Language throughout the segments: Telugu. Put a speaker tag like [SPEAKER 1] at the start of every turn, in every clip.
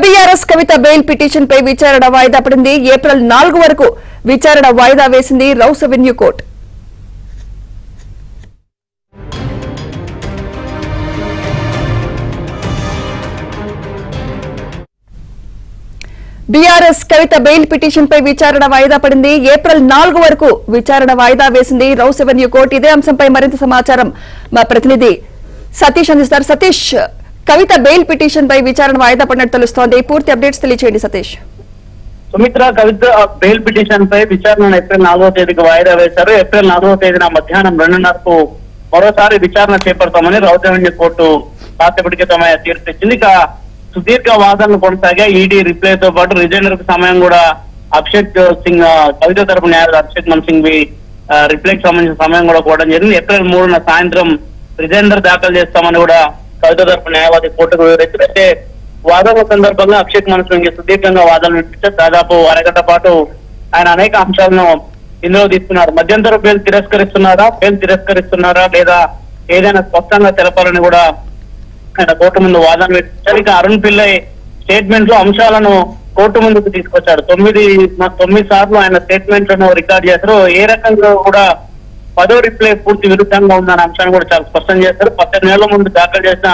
[SPEAKER 1] బీఆర్ఎస్ కవిత బెయిల్ పిటిషన్ పై విచారణ వాయిదా పడింది. ఏప్రిల్ 4 వరకు విచారణ వాయిదా వేసింది రౌస్ అవెన్యూ కోర్టు. బీఆర్ఎస్ కవిత బెయిల్ పిటిషన్ పై విచారణ వాయిదా పడింది. ఏప్రిల్ 4 వరకు విచారణ వాయిదా వేసింది రౌస్ అవెన్యూ కోర్టు. ఇదే అంశంపై మరింత సమాచారం మా ప్రతినిధి సతీష్ అందిస్తారు. సతీష్, కవిత బెయిల్ పిటిషన్ పై విచారణ వాయిదా పడినట్టు తెలుస్తోంది. పూర్తి అప్డేట్స్ తెలియజేయండి సతీష్.
[SPEAKER 2] సుమిత్ర, కవిత బెయిల్ పిటిషన్ పై విచారణ ఏప్రిల్ 4వ తేదీకి వాయిదా వేశారు. ఏప్రిల్ 4వ తేదీన మధ్యాహ్నం 2:30కు మరోసారి విచారణ చేపడతామని రౌస్ అవెన్యూ కోర్టు కాసేపటికి తమ తీర్పు ఇచ్చింది. ఇక సుదీర్ఘ వాదనలు కొనసాగా ఈడీ రిప్లై తో పాటు రిజైనర్ కు సమయం కూడా అభిషేక్ సింగ్ కవిత తరపు న్యాయవాది అభిషేక్ మన్ సింగ్ రిప్లైకి సంబంధించిన సమయం కూడా కోవడం జరిగింది. ఏప్రిల్ 3న సాయంత్రం రిజైనర్ దాఖలు చేస్తామని కూడా కవిత తరపు న్యాయవాది కోర్టుకు వివరించారు. అయితే వాదనల సందర్భంగా అభిషేక్ మన్ సింగ్ సుదీర్ఘంగా వాదనలు వినిపించారు. దాదాపు అరగంట పాటు ఆయన అనేక అంశాలను ఇందులో తీసుకున్నారు. మధ్యంతర బెయిల్ తిరస్కరిస్తున్నారా లేదా ఏదైనా స్పష్టంగా తెలపాలని కూడా ఆయన కోర్టు ముందు వాదన వినిపించారు. ఇక అరుణ్ పిల్లై స్టేట్మెంట్ లో అంశాలను కోర్టు ముందుకు తీసుకొచ్చాడు. 9 సార్లు ఆయన స్టేట్మెంట్లను రికార్డ్ చేశారు. ఏ రకంగా కూడా 10వ రిప్లై పూర్తి విరుద్ధంగా ఉందన్న అంశాన్ని కూడా చాలా స్పష్టం చేశారు. 18 నెలల ముందు దాఖలు చేసిన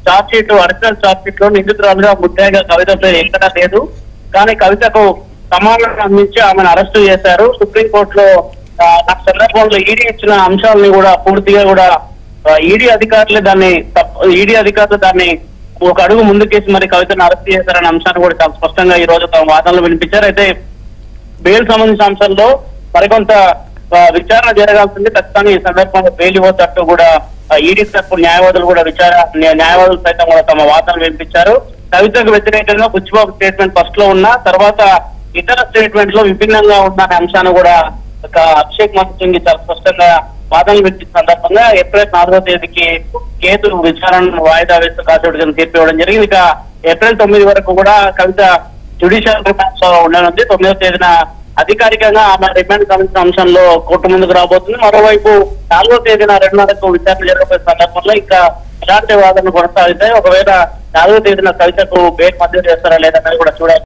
[SPEAKER 2] charge sheet, original charge sheet లో నిందితురాలుగా ముద్దాయిగా కవిత పేరు ఎక్కడా లేదు. కానీ కవితకు సమాధానం అందించి ఆమెను అరెస్టు చేశారు. సుప్రీంకోర్టులో ఆ సందర్భంలో ఈడీ ఇచ్చిన అంశాలని కూడా పూర్తిగా కూడా ఈడీ అధికారులు దాన్ని ఒక అడుగు ముందుకేసి మరి కవితను అరెస్ట్ చేశారనే అంశాన్ని కూడా చాలా స్పష్టంగా ఈ రోజు తమ వాదనలు వినిపించారు. అయితే బెయిల్ సంబంధించిన అంశాల్లో మరికొంత విచారణ జరగాల్సింది. ఖచ్చితంగా ఈ సందర్భంగా బెయిల్ ఇవ్వద్దంటూ కూడా ఈడీ తరపు న్యాయవాదులు సైతం కూడా తమ వాదనలు వినిపించారు. కవితకు వ్యతిరేకంగా బుచ్చిబాబు స్టేట్మెంట్ ఫస్ట్ లో ఉన్న తర్వాత ఇతర స్టేట్మెంట్ లో విభిన్నంగా ఉందనే అంశాన్ని కూడా అభిషేక్ మన్ సింగ్ చాలా స్పష్టంగా వాదనలు వినిపించిన సందర్భంగా ఏప్రిల్ 4వ తేదీకి కేసు విచారణను వాయిదా వేస్తూ కాసేపటి తీర్పు ఇవ్వడం జరిగింది. ఇక ఏప్రిల్ 9 వరకు కూడా కవిత జ్యుడిషియల్ రిమాండ్స్ లో ఉండనుంది. 9వ తేదీన అధికారికంగా ఆమె రిమాండ్ సంబంధించిన అంశంలో కోర్టు ముందుకు రాబోతుంది. మరోవైపు 4వ తేదీన 2:30కు విచారణ జరగబోయే సందర్భంలో ఇంకా ఇలాంటి వాదనలు కొనసాగుతాయి. ఒకవేళ 4వ తేదీన కవితకు బెయిల్ మంజూరు చేస్తారా లేదన్నది కూడా చూడాలి.